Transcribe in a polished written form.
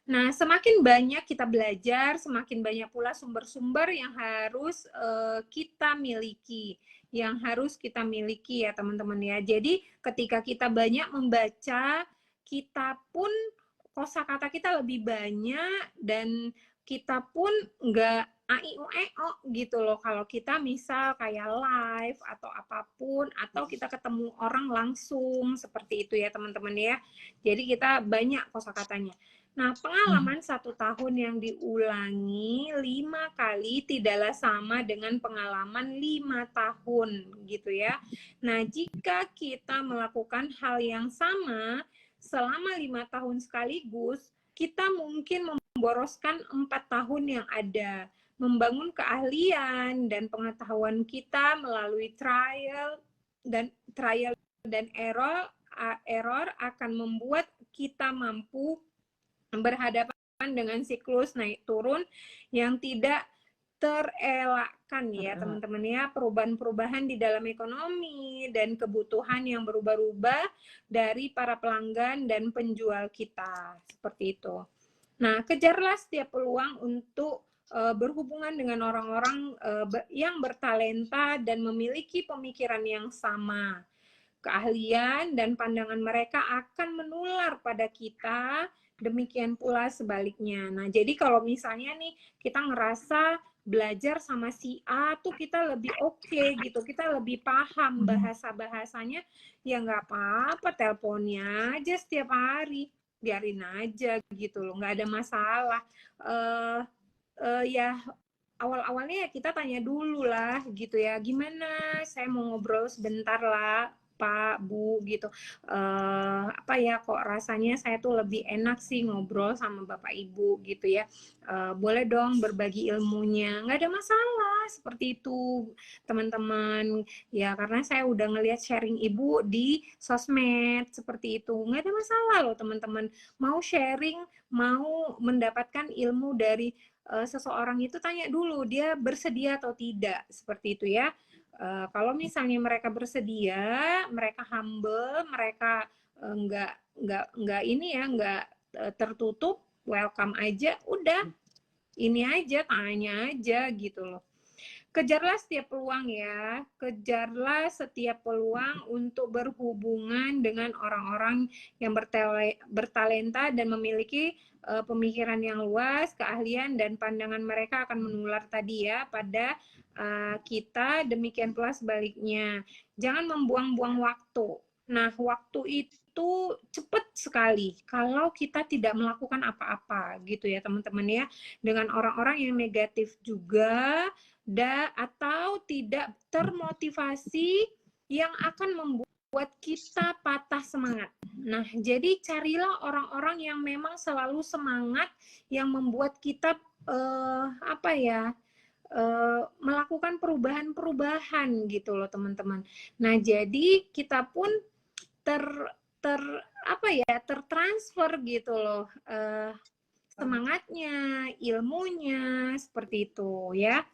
Nah, semakin banyak kita belajar, semakin banyak pula sumber-sumber yang harus kita miliki, yang harus kita miliki ya teman-teman ya. Jadi ketika kita banyak membaca, kita pun kosakata kita lebih banyak dan kita pun nggak AIUEO gitu loh. Kalau kita misal kayak live atau apapun, atau kita ketemu orang langsung seperti itu ya teman-teman ya. Jadi kita banyak kosakatanya. Nah, pengalaman 1 tahun yang diulangi 5 kali tidaklah sama dengan pengalaman 5 tahun, gitu ya. Nah, jika kita melakukan hal yang sama selama 5 tahun sekaligus, kita mungkin memboroskan 4 tahun yang ada, membangun keahlian dan pengetahuan kita melalui trial dan error akan membuat kita mampu berhadapan dengan siklus naik turun yang tidak terelakkan ya teman-teman ya, perubahan-perubahan di dalam ekonomi dan kebutuhan yang berubah-ubah dari para pelanggan dan penjual kita, seperti itu. Nah, kejarlah setiap peluang untuk berhubungan dengan orang-orang yang bertalenta dan memiliki pemikiran yang sama. Keahlian dan pandangan mereka akan menular pada kita, demikian pula sebaliknya. Nah, jadi kalau misalnya nih kita ngerasa belajar sama si A tuh kita lebih oke gitu, kita lebih paham bahasa-bahasanya, ya nggak apa-apa, teleponnya aja setiap hari, biarin aja gitu loh, nggak ada masalah. Ya awal-awalnya ya kita tanya dulu lah gitu ya, gimana, saya mau ngobrol sebentar lah Pak, Bu gitu. Apa ya, kok rasanya saya tuh lebih enak sih ngobrol sama Bapak Ibu gitu ya. Boleh dong berbagi ilmunya, nggak ada masalah seperti itu teman-teman. Ya karena saya udah ngelihat sharing Ibu di sosmed seperti itu, nggak ada masalah loh teman-teman. Mau sharing, mau mendapatkan ilmu dari seseorang itu, tanya dulu dia bersedia atau tidak, seperti itu ya. Kalau misalnya mereka bersedia, mereka humble, mereka nggak ini ya, nggak tertutup, welcome aja, udah ini aja, tanya aja gitu loh. Kejarlah setiap peluang ya, kejarlah setiap peluang untuk berhubungan dengan orang-orang yang bertalenta dan memiliki pemikiran yang luas, keahlian dan pandangan mereka akan menular tadi ya pada kita, demikian pula sebaliknya. Jangan membuang-buang waktu. Nah, waktu itu cepat sekali kalau kita tidak melakukan apa-apa gitu ya teman-teman ya. Dengan orang-orang yang negatif juga, atau tidak termotivasi yang akan membuat kita patah semangat. Nah, jadi carilah orang-orang yang memang selalu semangat, yang membuat kita apa ya, melakukan perubahan-perubahan gitu loh teman-teman. Nah, jadi kita pun ter ter apa ya, tertransfer gitu loh semangatnya, ilmunya, seperti itu ya.